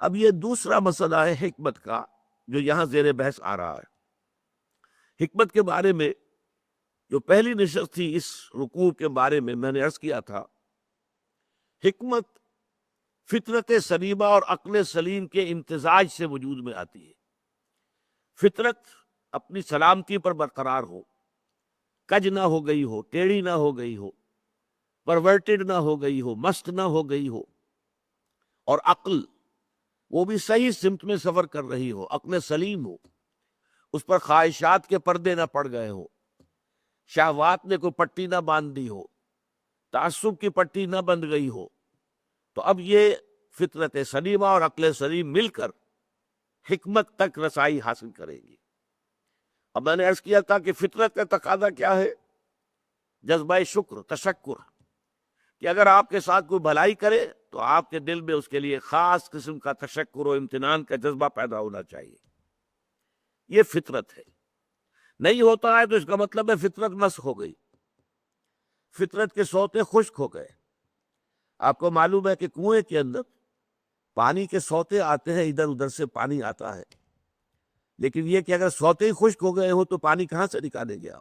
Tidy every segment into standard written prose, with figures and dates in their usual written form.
اب یہ دوسرا مسئلہ ہے حکمت کا جو یہاں زیر بحث آ رہا ہے۔ حکمت کے بارے میں جو پہلی نشست تھی اس رکوع کے بارے میں نے عرض کیا تھا، حکمت فطرت سلیمہ اور عقل سلیم کے امتزاج سے وجود میں آتی ہے۔ فطرت اپنی سلامتی پر برقرار ہو، کج نہ ہو گئی ہو، ٹیڑھی نہ ہو گئی ہو، پرورٹڈ نہ ہو گئی ہو، مست نہ ہو گئی ہو، اور عقل وہ بھی صحیح سمت میں سفر کر رہی ہو، عقل سلیم ہو، اس پر خواہشات کے پردے نہ پڑ گئے ہو، شہوات نے کوئی پٹی نہ باندھ دی ہو، تعصب کی پٹی نہ بند گئی ہو، تو اب یہ فطرت سلیمہ اور عقل سلیم مل کر حکمت تک رسائی حاصل کریں گی۔ اب میں نے عرض کیا تھا کہ فطرت کا تقاضا کیا ہے؟ جذبہ شکر، تشکر، کہ اگر آپ کے ساتھ کوئی بھلائی کرے تو آپ کے دل میں اس کے لیے خاص قسم کا تشکر و امتنان کا جذبہ پیدا ہونا چاہیے۔ یہ فطرت ہے۔ نہیں ہوتا ہے تو اس کا مطلب ہے فطرت مسخ ہو گئی، فطرت کے سوتے خشک ہو گئے۔ آپ کو معلوم ہے کہ کنویں کے اندر پانی کے سوتے آتے ہیں، ادھر ادھر سے پانی آتا ہے، لیکن یہ کہ اگر سوتے ہی خشک ہو گئے ہو تو پانی کہاں سے نکالے گیا؟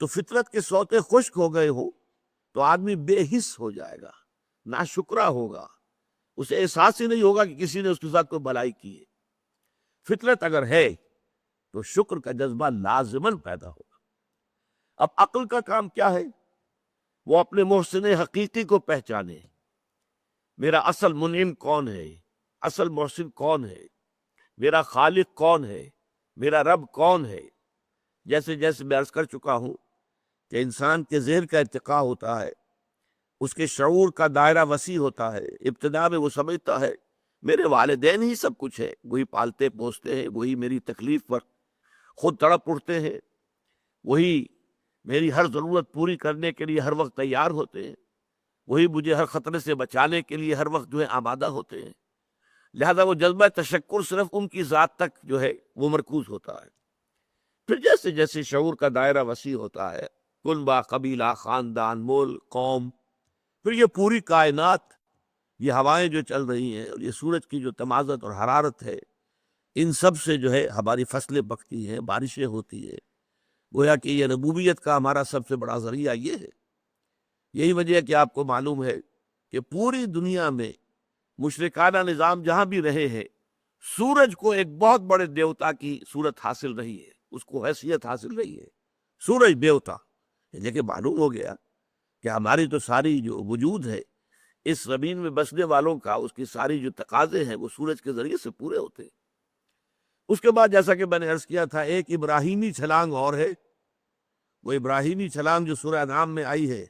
تو فطرت کے سوتے خشک ہو گئے ہو تو آدمی بے حس ہو جائے گا، ناشکرا ہوگا، اسے احساس ہی نہیں ہوگا کہ کسی نے اس کے ساتھ کوئی بھلائی کی ہے۔ فطرت اگر ہے تو شکر کا جذبہ لازماً پیدا ہوگا۔ اب عقل کا کام کیا ہے؟ وہ اپنے محسن حقیقی کو پہچانے، میرا اصل منعم کون ہے، اصل محسن کون ہے، میرا خالق کون ہے، میرا رب کون ہے۔ جیسے جیسے میں عرض کر چکا ہوں کہ انسان کے ذہن کا ارتقاء ہوتا ہے، اس کے شعور کا دائرہ وسیع ہوتا ہے، ابتدا میں وہ سمجھتا ہے میرے والدین ہی سب کچھ ہے، وہی پالتے پوستے ہیں، وہی میری تکلیف پر خود تڑپ اٹھتے ہیں، وہی میری ہر ضرورت پوری کرنے کے لیے ہر وقت تیار ہوتے ہیں، وہی مجھے ہر خطرے سے بچانے کے لیے ہر وقت جو ہے آمادہ ہوتے ہیں۔ لہذا وہ جذبہ تشکر صرف ان کی ذات تک جو ہے وہ مرکوز ہوتا ہے۔ پھر جیسے جیسے شعور کا دائرہ وسیع ہوتا ہے، کنبہ، قبیلہ، خاندان، ملک، قوم، پھر یہ پوری کائنات، یہ ہوائیں جو چل رہی ہیں اور یہ سورج کی جو تمازت اور حرارت ہے، ان سب سے جو ہے ہماری فصلیں پکتی ہیں، بارشیں ہوتی ہیں۔ گویا کہ یہ ربوبیت کا ہمارا سب سے بڑا ذریعہ یہ ہے۔ یہی وجہ ہے کہ آپ کو معلوم ہے کہ پوری دنیا میں مشرکانہ نظام جہاں بھی رہے ہیں، سورج کو ایک بہت بڑے دیوتا کی صورت حاصل رہی ہے، اس کو حیثیت حاصل رہی ہے، سورج دیوتا۔ لیکن معلوم ہو گیا کہ ہماری تو ساری جو وجود ہے اس زمین میں بسنے والوں کا، اس کی ساری جو تقاضے ہیں وہ سورج کے ذریعے سے پورے ہوتے ہیں۔ اس کے بعد جیسا کہ میں نے عرض کیا تھا، ایک ابراہیمی چھلانگ اور ہے، وہ ابراہیمی چھلانگ جو سورہ انعام میں آئی ہے،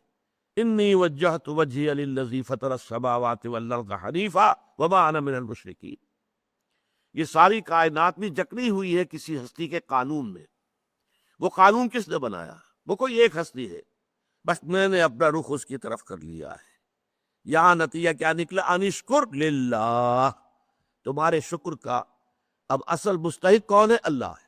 انی وجہت وجہی للذی فطر السماوات والارض حنیفا وما انا من المشرکین۔ یہ ساری کائنات بھی جکڑی ہوئی ہے کسی ہستی کے قانون میں۔ وہ قانون کس نے بنایا؟ وہ کوئی ایک ہستی ہے، بس میں نے اپنا رخ اس کی طرف کر لیا ہے۔ یہاں نتیجہ کیا نکلا؟ انشکر للہ، تمہارے شکر کا اب اصل مستحق کون ہے؟ اللہ ہے۔